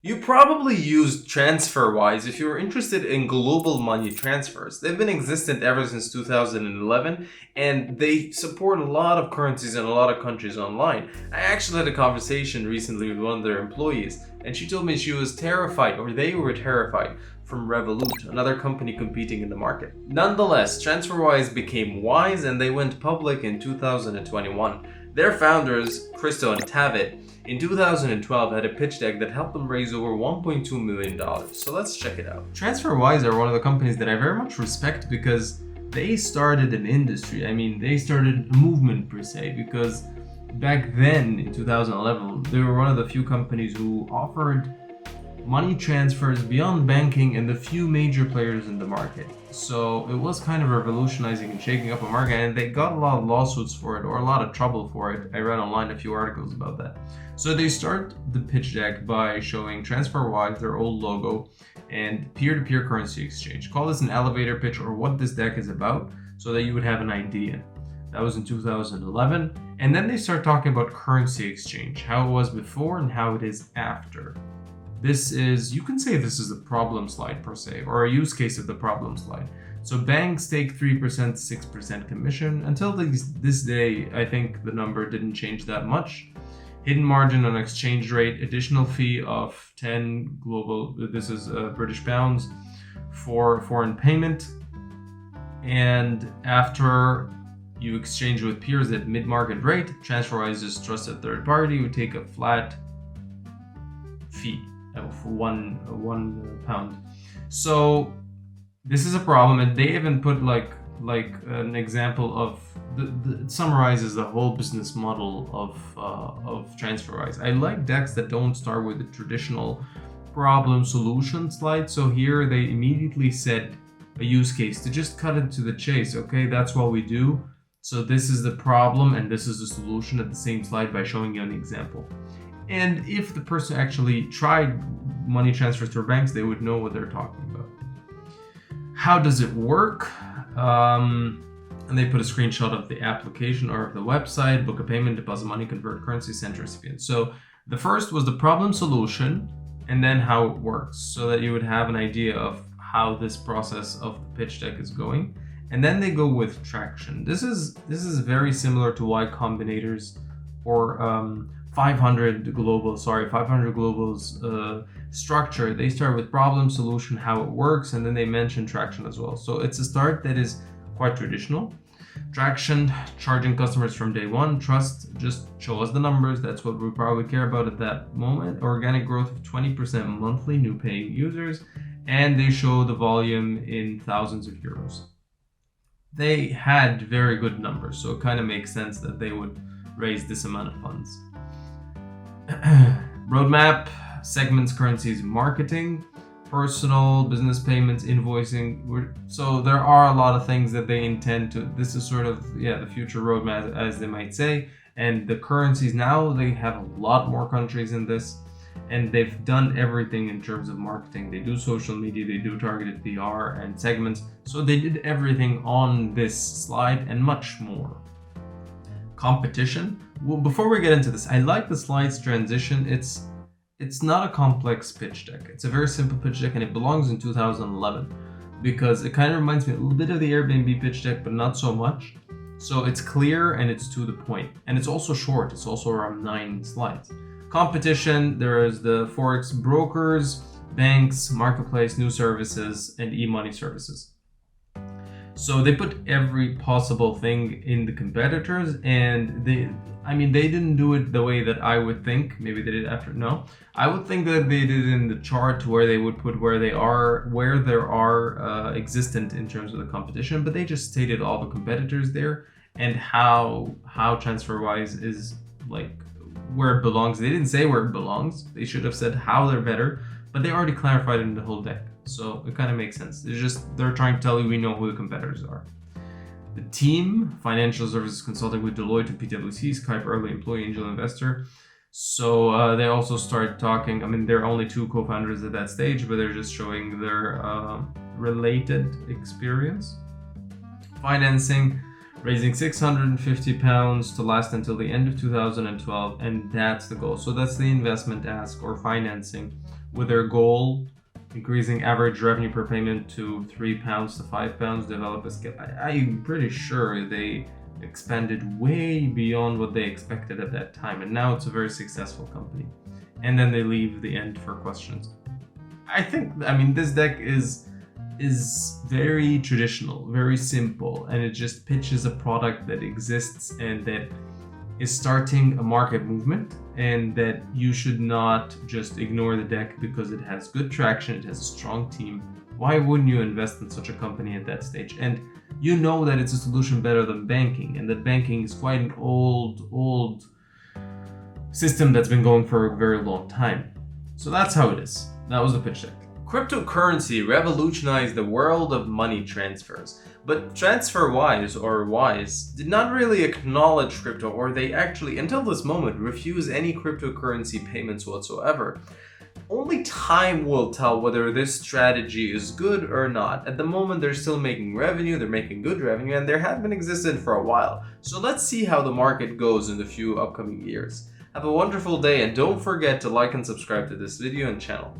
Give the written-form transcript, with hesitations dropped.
You probably used TransferWise if you were interested in global money transfers. They've been existent ever since 2011 and they support a lot of currencies in a lot of countries online. I actually had a conversation recently with one of their employees and she told me she was terrified, or they were terrified, from Revolut, another company competing in the market. Nonetheless, TransferWise became wise and they went public in 2021. Their founders, Christo and Tavit, in 2012 had a pitch deck that helped them raise over $1.2 million. So let's check it out. TransferWise are one of the companies that I very much respect because they started an industry. I mean, they started a movement per se, because back then in 2011, they were one of the few companies who offered money transfers beyond banking and the few major players in the market. So it was kind of revolutionizing and shaking up a market, and they got a lot of lawsuits for it, or a lot of trouble for it. I read online a few articles about that. So they start the pitch deck by showing TransferWise, their old logo, and peer-to-peer currency exchange. Call this an elevator pitch, or what this deck is about, so that you would have an idea. That was in 2011. And then they start talking about currency exchange, how it was before and how it is after. This is, you can say this is a problem slide per se, or a use case of the problem slide. So banks take 3%, 6% commission. Until this day, I think the number didn't change that much. Hidden margin on exchange rate, additional fee of 10 global, this is British pounds, for foreign payment. And after you exchange with peers at mid-market rate, TransferWise is trusted third party who take a flat fee of one pound. So this is a problem, and they even put like an example of it summarizes the whole business model of TransferWise. I like decks that don't start with the traditional problem solution slide. So here they immediately said a use case to just cut it to the chase. Okay, that's what we do. So this is the problem and this is the solution at the same slide by showing you an example. And if the person actually tried money transfers through banks, they would know what they're talking about. How does it work? And they put a screenshot of the application or of the website, book a payment, deposit money, convert currency, send to recipient. So the first was the problem solution and then how it works, so that you would have an idea of how this process of the pitch deck is going. And then they go with traction. This is very similar to Y Combinator's or 500 Global's structure. They start with problem, solution, how it works, and then they mention traction as well. So it's a start that is quite traditional. Traction, charging customers from day one. Trust, just show us the numbers. That's what we probably care about at that moment. Organic growth of 20% monthly new paying users, and they show the volume in thousands of euros. They had very good numbers, so it kind of makes sense that they would raise this amount of funds. Roadmap, segments, currencies, marketing, personal, business payments, invoicing. So there are a lot of things that they intend to, this is sort of, the future roadmap, as they might say. And the currencies now, they have a lot more countries in this, and they've done everything in terms of marketing. They do social media, they do targeted PR and segments. So they did everything on this slide and much more. Competition. Well, before we get into this, I like the slides transition. It's not a complex pitch deck. It's a very simple pitch deck, and it belongs in 2011 because it kind of reminds me a little bit of the Airbnb pitch deck, but not so much. So it's clear and it's to the point, and it's also short. It's also around 9 slides. Competition, there is the Forex brokers, banks, marketplace, new services, and e-money services. So they put every possible thing in the competitors, and they didn't do it the way that I would think. Maybe they did after. No, I would think that they did it in the chart where they would put where there are existent in terms of the competition, but they just stated all the competitors there and how TransferWise is like where it belongs. They didn't say where it belongs. They should have said how they're better, but they already clarified it in the whole deck. So it kind of makes sense. They're trying to tell you we know who the competitors are. The team, financial services consulting with Deloitte and PwC, Skype early employee, angel investor. So they also start talking. I mean, there are only 2 co-founders at that stage, but they're just showing their related experience. Financing, raising £650 to last until the end of 2012, and that's the goal. So that's the investment ask or financing with their goal increasing average revenue per payment to £3 to £5, develop a scale. I'm pretty sure they expanded way beyond what they expected at that time, and now it's a very successful company. And then they leave the end for questions. I mean, this deck is very traditional, very simple, and it just pitches a product that exists and that is starting a market movement, and that you should not just ignore the deck because it has good traction, it has a strong team. Why wouldn't you invest in such a company at that stage? And you know that it's a solution better than banking, and that banking is quite an old system that's been going for a very long time. So that's how it is. That was the pitch deck. Cryptocurrency revolutionized the world of money transfers, but TransferWise, or Wise, did not really acknowledge crypto, or they actually, until this moment, refuse any cryptocurrency payments whatsoever. Only time will tell whether this strategy is good or not. At the moment, they're still making revenue, they're making good revenue, and they have been existent for a while. So let's see how the market goes in the few upcoming years. Have a wonderful day, and don't forget to like and subscribe to this video and channel.